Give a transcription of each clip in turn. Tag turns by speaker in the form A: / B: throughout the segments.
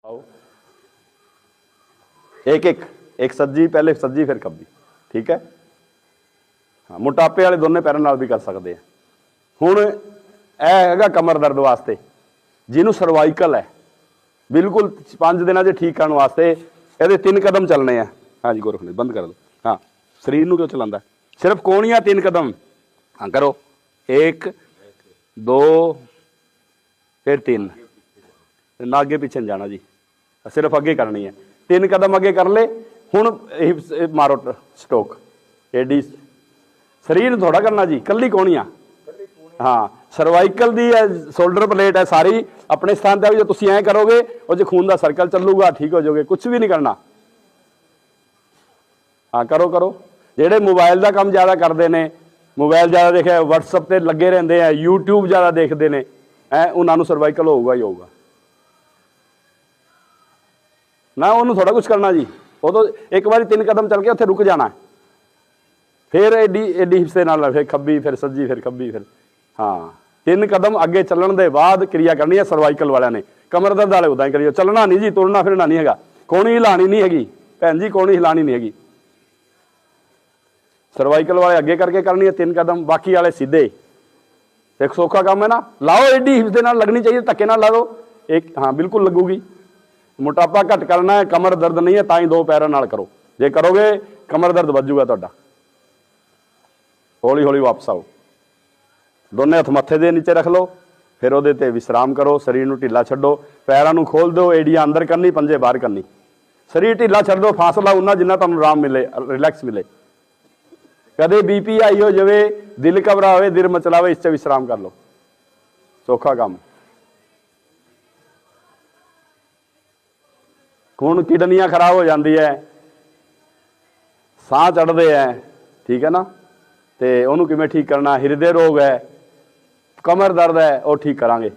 A: आओ एक एक एक सज्जी, पहले सज्जी फिर खब्बी, ठीक है। हाँ, मोटापे वाले दोनों पैरों नाल भी कर सकते हैं। हुण यह हैगा कमर दर्द वास्ते, जिन्हों सर्वाइकल है, बिल्कुल 5 दिनों से ठीक करने वास्ते ये 3 कदम चलने हैं। हाँ जी गोरख ने बंद कर दो। हाँ, शरीर नूं क्यों चलांदा, सिर्फ कोणियां 3 कदम। हाँ करो, 1 2 फिर 3, ना अगे पिछे नहीं जाना जी, सिर्फ अगे करनी है। 3 कदम अगे कर ले। हुण मारो स्टोक, एडी शरीर थोड़ा करना जी, कल्ली कोणियां। हाँ, सर्वाइकल दी है, शोल्डर प्लेट है सारी अपने स्थान पर। जो तुम ऐ करोगे वो जो खून का सर्कल चलूगा, ठीक हो जाओगे, कुछ भी नहीं करना। हाँ करो करो। जेडे मोबाइल का काम ज़्यादा करते हैं, मोबाइल ज़्यादा देखे, व्हाट्सएप पर लगे रहते हैं, यूट्यूब ज़्यादा देखते हैं, उन्होंने सर्वाइकल होगा ही होगा ना। उन्होंने थोड़ा कुछ करना जी, वो तो एक बार 3 कदम चल के उत्थे रुक जाना, फिर एडी एडी हिस्से नाल, फिर खब्बी, फिर सज्जी, फिर खब्बी, फिर। हाँ, 3 कदम अगे चलण दे बाद क्रिया करनी है। सर्वाइकल वाले ने कमर दर्द वाले उदा ही करियो, चलना नहीं जी, तुरना फिरना नहीं है, कोणी हिलानी नहीं हैगी भैन जी, कोणी हिलानी नहीं हैगी। सर्वाइकल वाले अगे करके करनी है 3 कदम, बाकी वाले सीधे। एक सौखा काम है ना, लाओ एडी हिस्से नाल लगनी चाहिए, धक्के नाल ला दो एक। हाँ बिल्कुल लगूगी। मोटापा घट करना है, कमर दर्द नहीं है, ताई 2 पैरों नाल करो। जे करोगे कमर दर्द वजूगा तुहाडा। हौली हौली वापस आओ, दोनों हथ मत्थे दे नीचे रख लो, फिर वो विश्राम करो। शरीर नूं ढिला छड्डो, पैरों नूं खोल दो, एडियां अंदर करनी, पंजे बाहर करनी। शरीर ढिला छड्ड दो, फासला उन्ना जिन्ना तुहानूं आराम मिले, रिलैक्स मिले। कदे बीपी हाई हो जाए, दिल घबरावे, दिल मचलावे, इस विश्राम कर लो, सौखा काम। खून किडनियां खराब हो जाती है, साह चढ़ते हैं, ठीक है ना, तो उन्होंने किवें ठीक करना। हिरदे रोग है, कमर दर्द है, वो ठीक करांगे।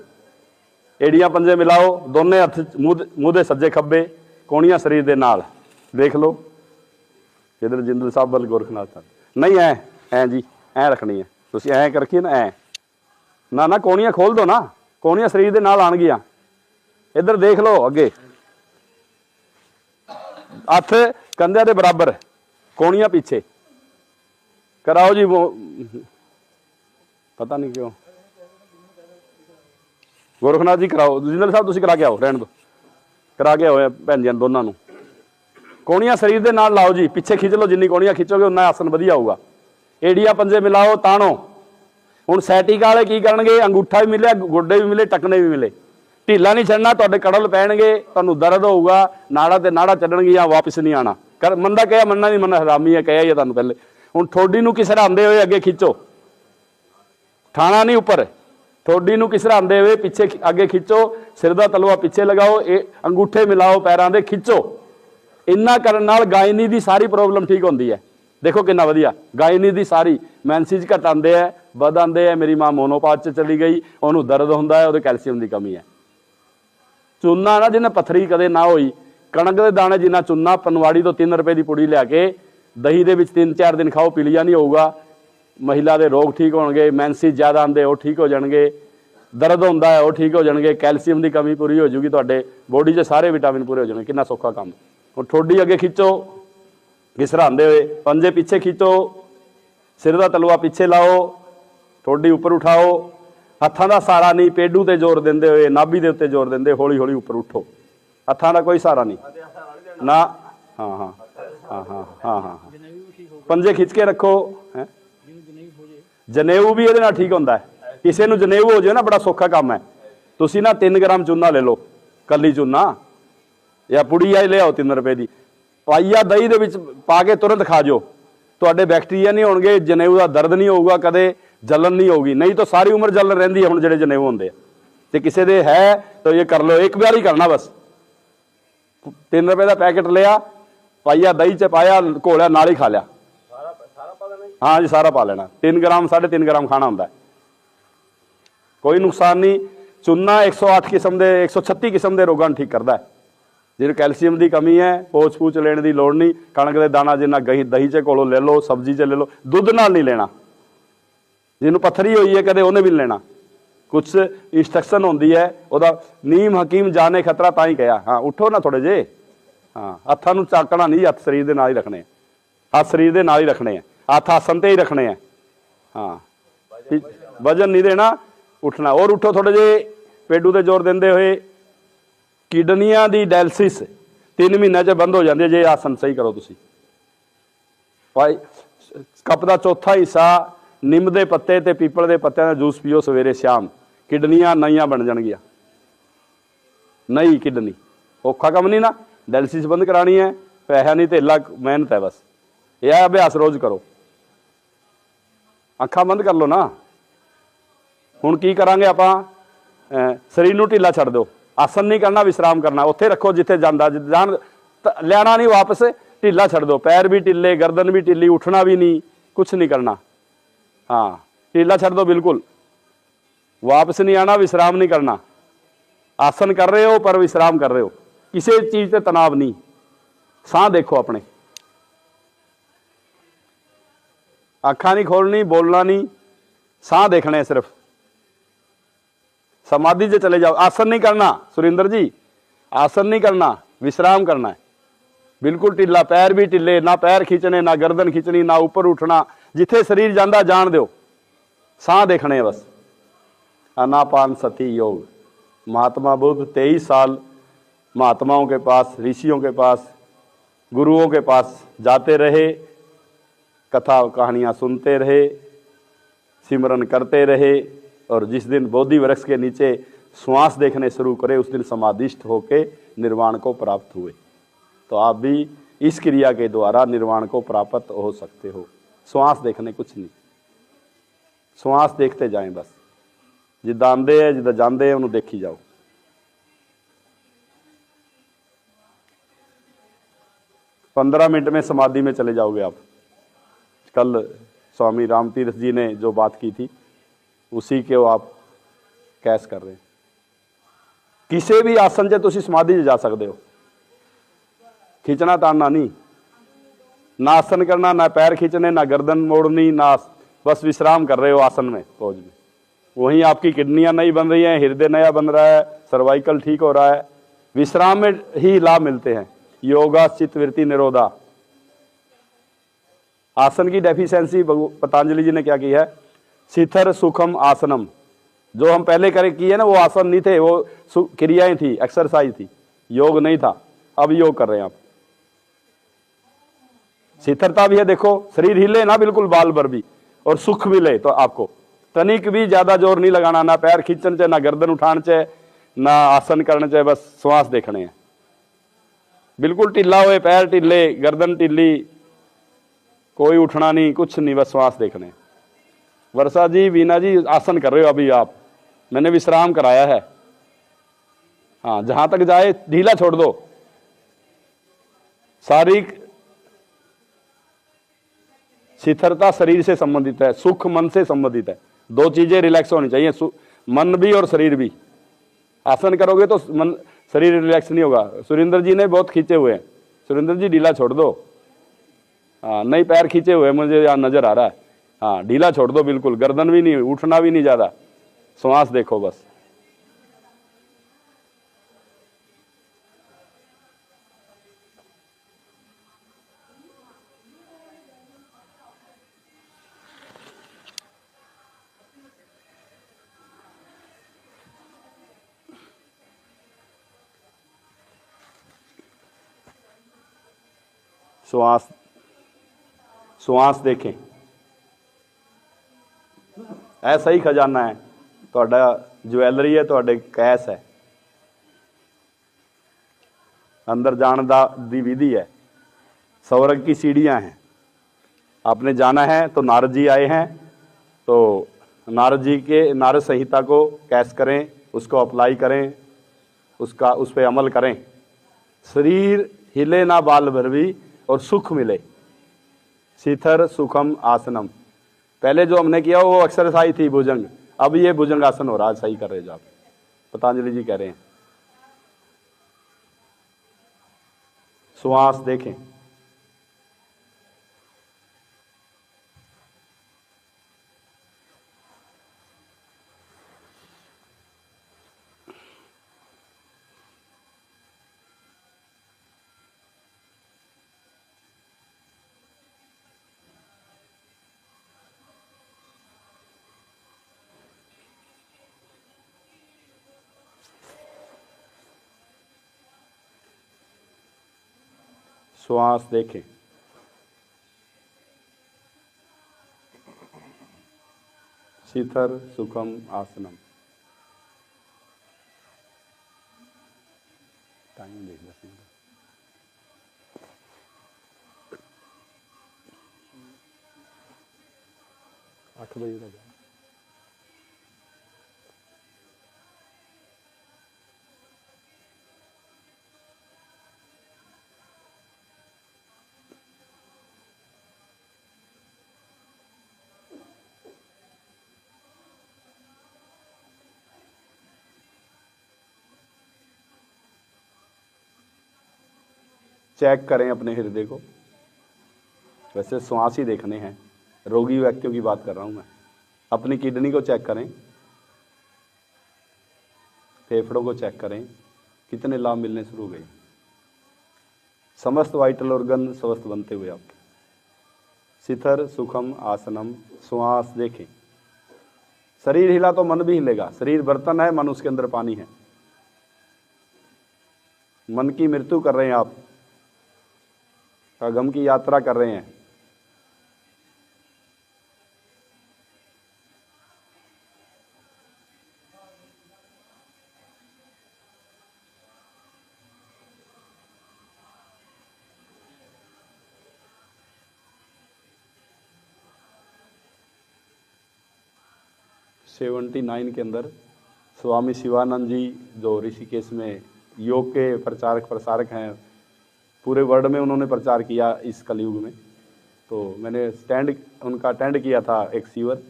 A: एड़ियां पंजे मिलाओ, दोनों हथ मूँह दे सज्जे खब्बे, कोणियां शरीर दे नाल। देख लो इधर जिंदल साहब बल गोरखनाथ साहब नहीं ऐ जी, ऐ रखनी है तुसीं, ऐ कर रखी ना, ऐ ना ना, कोणियां खोल दो ना, कोणियां शरीर दे नाल आणगियां। इधर देख लो अगे, हथ कंधे दे बराबर, कोणियां पीछे कराओ जी। वो पता नहीं क्यों गोरखनाथ जी कराओ, जिंदल साहब तुसीं करा के आओ, रहन दो, करा के आओ भैन जी दोनों नूं। कोणियां शरीर दे नाल लाओ जी, पिछे खिंच लो, जिन्नी कोणियां खिंचोगे उन्ना आसन वधिया होगा। एड़ियां पंजे मिलाओ, ताणो। हुण सैटिक वाले की करनगे, अंगूठा भी मिले, गोडे भी मिले, टकने भी मिले। ढीला नहीं छड्डना, तुहाडे कड़ल पैणगे, तुहानूं दर्द होऊगा, नाड़ा ते नाड़ा चढ़णगियां, वापस नहीं आना। कर मंदा कहा मन्ना नहीं मन्ना, हरामी है, कहा ही है तुहानूं पहले। हुण ठोडी नूं घिसरांदे होए अगे खिंचो, ठाणा नहीं उपर, ठोडी नूं घिसरांदे होए पिछे अगे खिंचो, सिर दा तलवा पिछे लगाओ, अंगूठे मिलाओ पैरां दे, खिंचो। इन्ना करन नाल गायनी दी सारी प्रॉब्लम ठीक होंदी है। देखो कितना वधिया, गायनी दी सारी मैंसिज घट आंदे है, वध आंदे है। मेरी मां मोनोपाथ च चली गई, उहनूं दर्द हुंदा है, उहदे कैल्शियम की कमी है। चूना ना जिन्हें पत्थरी कदे ना होई, कणक के दाने जिन्ना चूना, पनवाड़ी तो 3 रुपए की पुड़ी लिया के दही दे विच 3-4 दिन खाओ, पीलिया नहीं होगा। महिला के रोग ठीक होणगे, मैंसिज ज़्यादा आंदे वो ठीक हो जाणगे, दर्द होंदा है वो ठीक हो जाणगे, कैल्शियम की कमी पूरी हो जूगी, तुहाडे बॉडी 'च सारे विटामिन पूरे हो जाणगे। कितना सौखा काम। हुण ठोडी अगे खिंचो घिसरांदे हुए, पंजे पिछे खिंचो, सिर का तलवा पिछे लाओ, ठोडी उपर उठाओ, हत्थां दा सहारा नहीं, पेडू ते जोर देंदे हुए, नाभि दे उत्ते जोर देंदे, हौली हौली उपर उठो, हत्थां दा कोई सहारा नहीं ना। हाँ हाँ हाँ हाँ हाँ हाँ, पंजे खिंच के रखो। है जनेऊ भी ये ठीक होंदा है, किसी नूं जनेऊ हो जाए ना, बड़ा सौखा काम है। तुसीं ना 3 ग्राम चूना ले लो, कली चूना या पुड़ी आई ले आओ 3 रुपए की, पाइया दही दे विच पा के तुरंत खा जाओ, तुहाडे बैक्टीरिया नहीं होणगे, जनेऊ का दर्द नहीं होगा, कदे जलन नहीं होगी। नहीं तो सारी उम्र जलन रहिंदी है। हुण जिहड़े जनेऊ होंदे ते किसी दे है तो ये कर लो, एक बार ही करना बस। 3 रुपए का पैकेट लिया, पाइया दही च पाया, घोलिया, नाल ही खा लिया। हाँ जी, सारा पा लेना। 3 ग्राम 3.5 ग्राम खाना होंदा है, कोई नुकसान नहीं। चूना 108 किस्म के 136 किस्म के रोगों ठीक करता है। जिन्हें कैल्शियम की कमी है, पोच पूछ लेने की लोड़ नहीं। कणक के दाना जिन्ना दही च कोलों ले लो, सब्जी च ले लो, दुध नाल नहीं लेना। जिन्होंने पत्थरी हुई है कदे उन्हें भी नहीं लेना, कुछ इंस्ट्रक्शन होंगी है ਉਹਦਾ नीम हकीम जाने खतरा ਤਾਂ ਹੀ ਕਿਹਾ। हाँ उठो ना थोड़े जे। हाँ हत्थां ਨੂੰ ਚਾਕਣਾ नहीं, हत्थ शरीर ਦੇ ਨਾਲ ਹੀ ਰੱਖਣੇ, हत्थ शरीर ਦੇ ਨਾਲ ही रखने हैं, हत्थ आसन ते ही रखने हैं। हाँ वजन नहीं देना, उठना। और उठो थोड़े जे, पेडू ते जोर देंदे हुए। किडनियां दी डायलिसिस 3 महीनों च बंद हो जाती है जे आसन सही करो तुसी। भाई कप का चौथा हिस्सा निम के पत्ते ते पीपल के पत्तों का जूस पियो सवेरे शाम, किडनियां नईयां बन जाएगियां। नई किडनी औखा कम नहीं ना, डायलिसिस बंद करानी है, पैसा नहीं धेला मेहनत है बस। यह अभ्यास रोज करो। अखा बंद कर लो ना। हुण की करांगे आपां, शरीर नूं ढीला छड्ड दो, आसन नहीं करना, विश्राम करना। उत्थे रखो जिथे जांदा जान, लियाना नहीं वापस, ढीला छड्ड दो। पैर भी ढीले, गर्दन भी ढीली, उठना भी नहीं, कुछ नहीं करना। हाँ ढीला छड्ड दो बिल्कुल, वापस नहीं आना, विश्राम नहीं करना। आसन कर रहे हो पर विश्राम कर रहे हो, किसी चीज़ से तनाव नहीं। साह देखो अपने, अखा नहीं खोलनी, बोलना नहीं, साह देखने सिर्फ। समाधि से चले जाओ। आसन नहीं करना सुरेंद्र जी, आसन नहीं करना, विश्राम करना है बिल्कुल ढीला। पैर भी ढीले, ना पैर खींचने, ना गर्दन खींचनी, ना ऊपर उठना। जिथे शरीर जाता जान दो, साह देखने बस। आनापानसति योग। महात्मा बुद्ध 23 साल महात्माओं के पास, ऋषियों के पास, गुरुओं के पास जाते रहे, कथा कहानियाँ सुनते रहे, सिमरन करते रहे। और जिस दिन बोधि वृक्ष के नीचे श्वास देखने शुरू करे, उस दिन समाधिस्थ होके निर्वाण को प्राप्त हुए। तो आप भी इस क्रिया के द्वारा निर्वाण को प्राप्त हो सकते हो। श्वास देखने, कुछ नहीं, श्वास देखते जाएं बस। जिद्दां आंदे है, जिद्दां जांदे है, उन्होंने देखी जाओ। पंद्रह मिनट में समाधि में चले जाओगे आप। कल स्वामी राम तीर्थ जी ने जो बात की थी, उसी के आप कैस कर रहे हैं। किसी भी आसन से तुसी समाधि जा सकते हो, खींचना ताड़ना नहीं, ना आसन करना, ना पैर खींचने, ना गर्दन मोड़नी, ना, बस विश्राम कर रहे हो आसन में, पोज में। वहीं आपकी किडनियां नई बन रही हैं, हृदय नया बन रहा है, सर्वाइकल ठीक हो रहा है। विश्राम में ही लाभ मिलते हैं। योगा चित्तवृत्ति निरोधा। आसन की डेफिशिएंसी पतंजलि जी ने क्या की है? शिथिर सुखम आसनम। जो हम पहले करे किए ना, वो आसन नहीं थे, वो क्रियाएं थी, एक्सरसाइज थी, योग नहीं था। अब योग कर रहे हैं आप। शिथिरता भी है, देखो शरीर हिले ना बिल्कुल, बाल भर भी, और सुख मिले। तो आपको तनिक भी ज्यादा जोर नहीं लगाना, ना पैर खींचन चाहे, ना गर्दन उठान चाहे, ना आसन करना चाहे, बस श्वास देखने हैं। बिल्कुल ढीला हुए, पैर ढीले, गर्दन ढीली, कोई उठना नहीं, कुछ नहीं, बस श्वास देखने। वर्षा जी, वीना जी आसन कर रहे हो अभी आप, मैंने विश्राम कराया है। हाँ जहां तक जाए ढीला छोड़ दो। शारीरिक शिथिरता शरीर से संबंधित है, सुख मन से संबंधित है। दो चीजें रिलैक्स होनी चाहिए, मन भी और शरीर भी। आसन करोगे तो मन शरीर रिलैक्स नहीं होगा। सुरेंद्र जी ने बहुत खींचे हुए हैं, सुरेंद्र जी ढीला छोड़ दो। हाँ नहीं, पैर खींचे हुए मुझे यहाँ नजर आ रहा है। हाँ ढीला छोड़ दो बिल्कुल, गर्दन भी नहीं, उठना भी नहीं ज्यादा, श्वास देखो बस। श्वास, श्वास देखें। ऐसा ही खजाना है ਤੁਹਾਡਾ, ज्वैलरी है, ਤੁਹਾਡੇ कैश है। अंदर जाने दी विधि है, स्वर्ग की सीढ़ियां हैं। आपने जाना है तो नारद जी आए हैं, तो नारद जी के नारद संहिता को कैश करें, उसको अप्लाई करें, उसका उस पर अमल करें। शरीर हिले ना बाल भर भी, और सुख मिले। शिथिर सुखम आसनम। पहले जो हमने किया वो एक्सरसाइज थी भुजंग, अब ये भुजंग आसन हो रहा है। सही कर रहे जो आप, पतंजलि जी कह रहे हैं। श्वास देखें। श्वास देखें। शिथर सुखम आसनम। टाइम देख लो। 8 बजे तक। चेक करें अपने हृदय को। वैसे श्वास ही देखने हैं, रोगी व्यक्तियों की बात कर रहा हूं मैं। अपनी किडनी को चेक करें, फेफड़ों को चेक करें, कितने लाभ मिलने शुरू हो गए। समस्त वाइटल ऑर्गन स्वस्थ बनते हुए आपके। शिथर सुखम आसनम। श्वास देखें। शरीर हिला तो मन भी हिलेगा। शरीर बर्तन है, मन उसके अंदर पानी है। मन की मृत्यु कर रहे हैं आप, गम की यात्रा कर रहे हैं। सेवेंटी 9 के अंदर स्वामी शिवानंद जी, जो ऋषिकेश में योग के प्रचारक प्रसारक हैं, पूरे वर्ल्ड में उन्होंने प्रचार किया इस कलयुग में। तो मैंने उनका अटेंड किया था एक शिविर।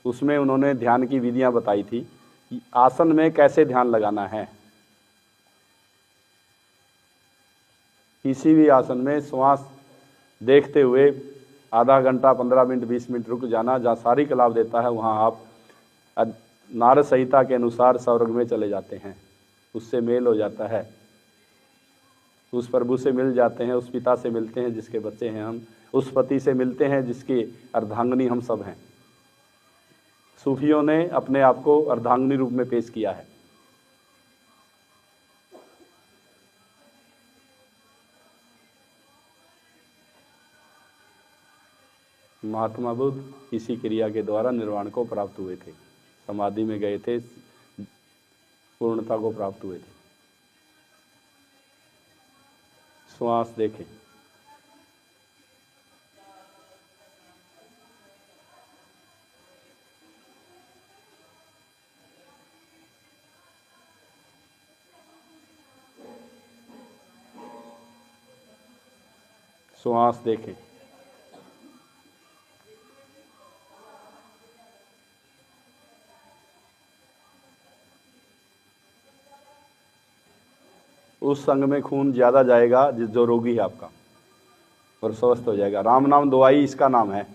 A: उसमें उन्होंने ध्यान की विधियां बताई थी कि आसन में कैसे ध्यान लगाना है। किसी भी आसन में श्वास देखते हुए आधा घंटा, 15 मिनट, 20 मिनट रुक जाना। जहाँ शारीरिक लाभ देता है वहाँ आप नारद संहिता के अनुसार स्वर्ग में चले जाते हैं। उससे मेल हो जाता है, उस प्रभु से मिल जाते हैं, उस पिता से मिलते हैं जिसके बच्चे हैं हम, उस पति से मिलते हैं जिसकी अर्धांगिनी हम सब हैं। सूफियों ने अपने आप को अर्धांगिनी रूप में पेश किया है। महात्मा बुद्ध इसी क्रिया के द्वारा निर्वाण को प्राप्त हुए थे। समाधि में गए थे, पूर्णता को प्राप्त हुए थे। श्वास देखें। श्वास देखें। उस संग में खून ज्यादा जाएगा जो रोगी है आपका, और स्वस्थ हो जाएगा। राम नाम दवाई इसका नाम है।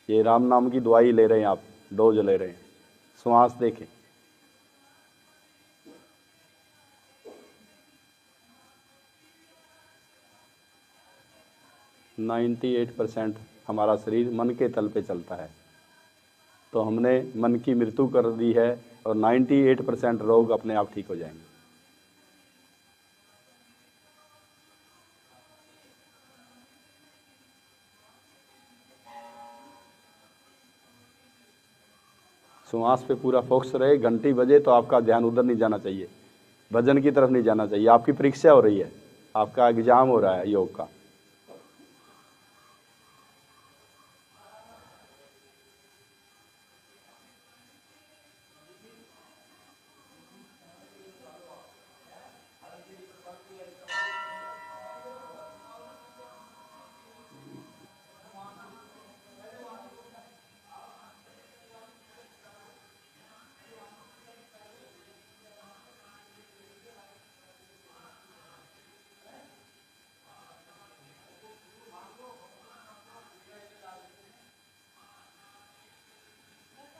A: ये राम नाम की दवाई ले रहे हैं आप, डोज ले रहे हैं। श्वास देखें। नाइन्टी 8% हमारा शरीर मन के तल पे चलता है। तो हमने मन की मृत्यु कर दी है और 98% रोग अपने आप ठीक हो जाएंगे। श्वास पे पूरा फोकस रहे। घंटी बजे तो आपका ध्यान उधर नहीं जाना चाहिए, भजन की तरफ नहीं जाना चाहिए। आपकी परीक्षा हो रही है, आपका एग्जाम हो रहा है योग का।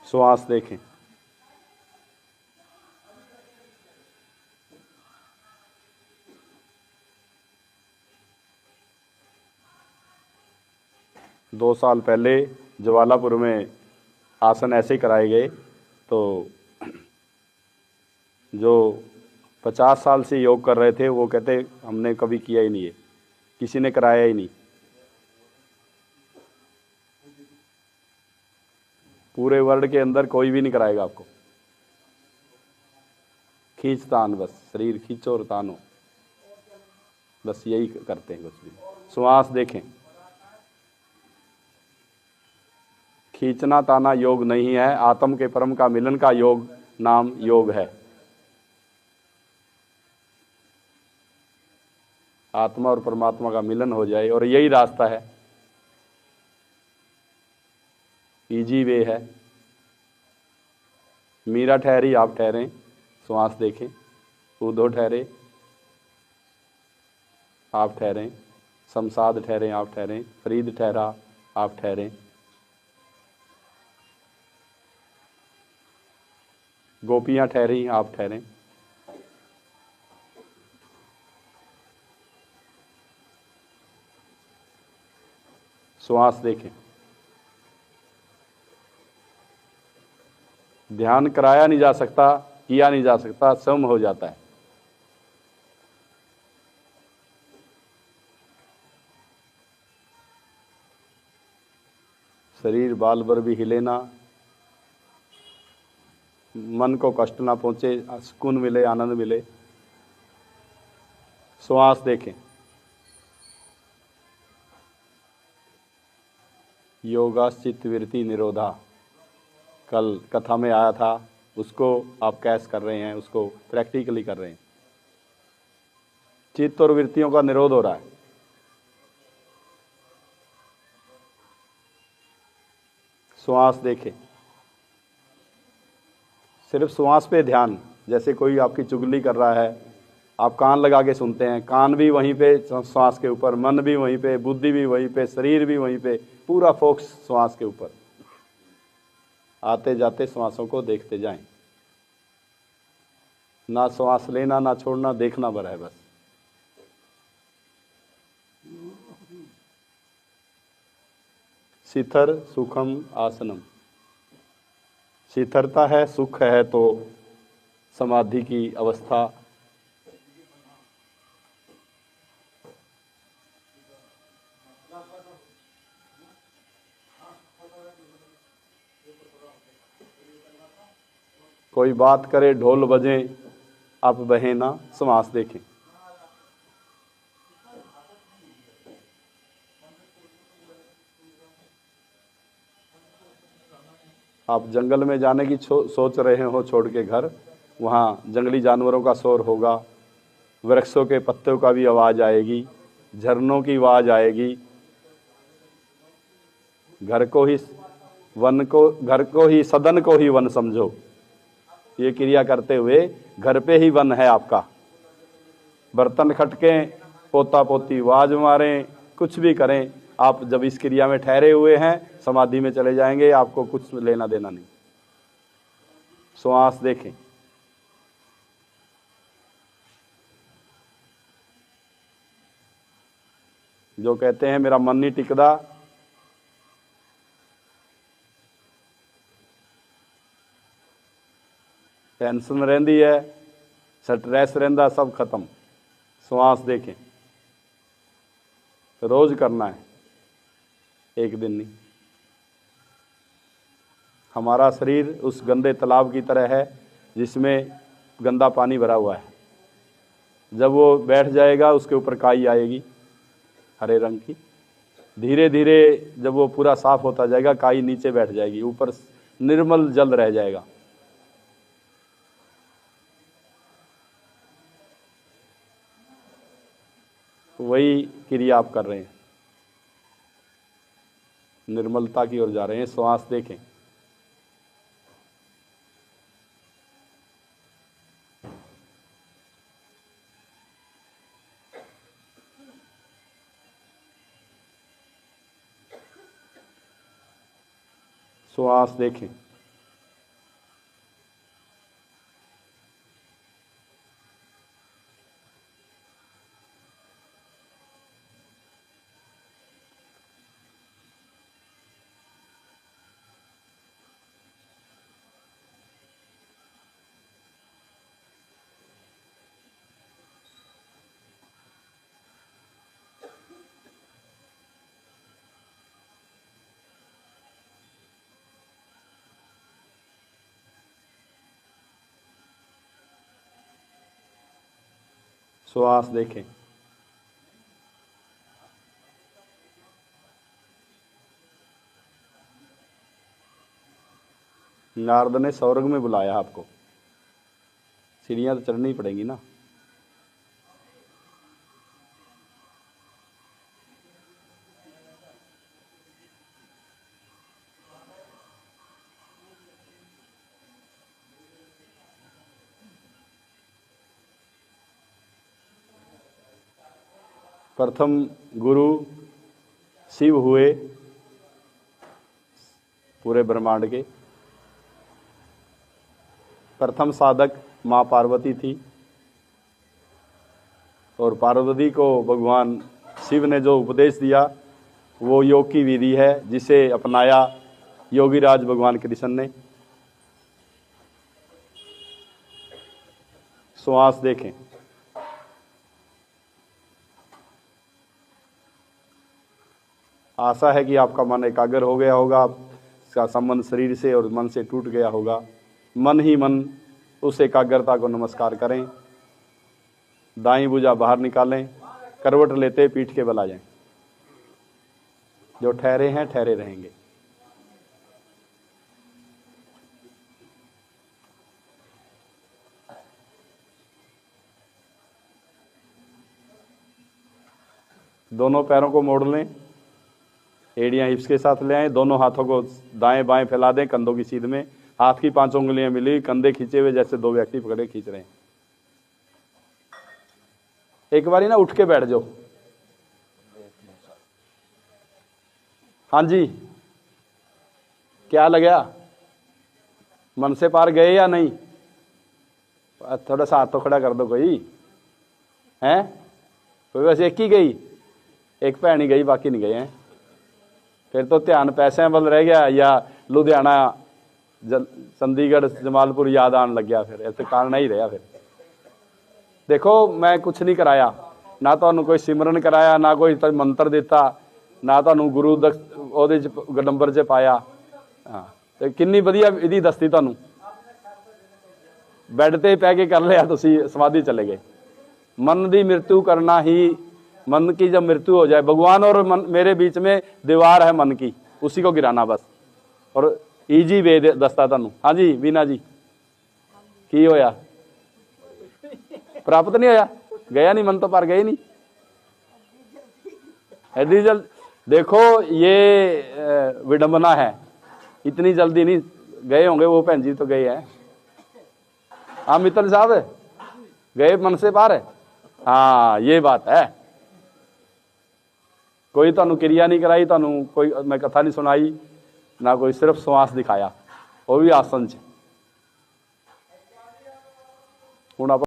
A: श्वास देखें। दो साल पहले जवालापुर में आसन ऐसे कराए गए। तो जो 50 साल से योग कर रहे थे, वो कहते हमने कभी किया ही नहीं है, किसी ने कराया ही नहीं। पूरे वर्ल्ड के अंदर कोई भी नहीं कराएगा आपको। खींच तान, बस शरीर खींचो और तानो, बस यही करते हैं कुछ भी। श्वास देखें, खींचना ताना योग नहीं है, आत्म के परम का मिलन का योग नाम योग है। आत्मा और परमात्मा का मिलन हो जाए, और यही रास्ता है, इजी वे है। मीरा ठहरी, आप ठहरें, श्वास देखें। उद्धव ठहरे, आप ठहरें। शमशाद ठहरें, आप ठहरें। फरीद ठहरा, आप ठहरें। गोपियां ठहरी, आप ठहरें। श्वास देखें। ध्यान कराया नहीं जा सकता, किया नहीं जा सकता, स्वयं हो जाता है। शरीर बाल भर भी हिले ना, मन को कष्ट ना पहुंचे, सुकून मिले, आनंद मिले। श्वास देखें। योगाश्चित वृत्ति निरोधा, कल कथा में आया था, उसको आप कैश कर रहे हैं, उसको प्रैक्टिकली कर रहे हैं। चित्त और वृत्तियों का निरोध हो रहा है। श्वास देखें। सिर्फ श्वास पे ध्यान, जैसे कोई आपकी चुगली कर रहा है, आप कान लगा के सुनते हैं, कान भी वहीं पे श्वास के ऊपर, मन भी वहीं पे, बुद्धि भी वहीं पे, शरीर भी वहीं पे, पूरा फोकस श्वास के ऊपर। आते जाते श्वासों को देखते जाएं, ना श्वास लेना ना छोड़ना, देखना भर है बस। शिथिर सुखम आसनम, शिथिरता है, सुख है, तो समाधि की अवस्था। कोई बात करे, ढोल बजे, आप बहे ना, श्वास देखें। आप जंगल में जाने की सोच रहे हो, छोड़ के घर, वहाँ जंगली जानवरों का शोर होगा, वृक्षों के पत्तों का भी आवाज़ आएगी, झरनों की आवाज़ आएगी। घर को ही सदन को ही वन समझो। ये क्रिया करते हुए घर पे ही वन है आपका। बर्तन खटके, पोता पोती आवाज मारें, कुछ भी करें, आप जब इस क्रिया में ठहरे हुए हैं, समाधि में चले जाएंगे, आपको कुछ लेना देना नहीं। श्वास देखें। जो कहते हैं मेरा मन नहीं टिकदा, टेंशन रहती है, स्ट्रेस रहता, सब खत्म। श्वास देखें। रोज करना है, एक दिन नहीं। हमारा शरीर उस गंदे तालाब की तरह है जिसमें गंदा पानी भरा हुआ है। जब वो बैठ जाएगा, उसके ऊपर काई आएगी हरे रंग की। धीरे धीरे जब वो पूरा साफ होता जाएगा, काई नीचे बैठ जाएगी, ऊपर निर्मल जल रह जाएगा। वही क्रिया आप कर रहे हैं, निर्मलता की ओर जा रहे हैं। श्वास देखें। श्वास देखें। श्वास देखें। नारद ने स्वर्ग में बुलाया आपको, सीढ़ियां तो चढ़नी पड़ेंगी ना। प्रथम गुरु शिव हुए पूरे ब्रह्मांड के, प्रथम साधक माँ पार्वती थी, और पार्वती को भगवान शिव ने जो उपदेश दिया वो योग की विधि है, जिसे अपनाया योगीराज भगवान कृष्ण ने। श्वास देखें। आशा है कि आपका मन एकाग्र हो गया होगा, आपका संबंध शरीर से और मन से टूट गया होगा। मन ही मन उस एकाग्रता को नमस्कार करें। दाईं भुजा बाहर निकालें, करवट लेते पीठ के बल आ जाएं। जो ठहरे हैं ठहरे रहेंगे। दोनों पैरों को मोड़ लें, एड़ियां हिप्स के साथ ले आएं, दोनों हाथों को दाएं बाएं फैला दें कंधों की सीध में, हाथ की 5 उंगलियां मिली, कंधे खींचे हुए जैसे 2 व्यक्ति पकड़े खींच रहे हैं। एक बारी ना उठ के बैठ जाओ। हाँ जी, क्या लगा? मन से पार गए या नहीं? थोड़ा सा हाथ तो खड़ा कर दो। कोई है? कोई बस एक ही गई, एक भैन ही गई, बाकी नहीं गए हैं। फिर तो ध्यान पैसे वाल रह गया, या लुधियाना चंडीगढ़ जमालपुर याद आने लग गया। फिर इस कारण ही रहा। फिर देखो, मैं कुछ नहीं कराया, ना तो कोई सिमरन कराया, ना कोई मंत्र दिता, ना तो गुरु ओदे नंबर च पाया। हाँ, तो किन्नी वधिया विधि दसती तुहानू। बैड ते पै के कर लिया, तुसी समाधि चले गए। मन की मृत्यु करना ही, मन की जब मृत्यु हो जाए, भगवान और मन मेरे बीच में दीवार है मन की, उसी को गिराना बस। और ईजी वे दसता तुहानू। हाँ जी बीना जी, की होया? प्राप्त नहीं होया? गया नहीं, मन तो पार गए नहीं। एडी जल्द देखो, ये विडंबना है, इतनी जल्दी नहीं गए होंगे। वो भैन जी तो गए हैं। हाँ मित्तल साहब, गए मन से पार है। हाँ ये बात है। कोई तुहानू क्रिया नहीं कराई, तुहानू कोई मैं कथा नहीं सुनाई, ना कोई, सिर्फ श्वास दिखाया, वो भी आसन च। हुण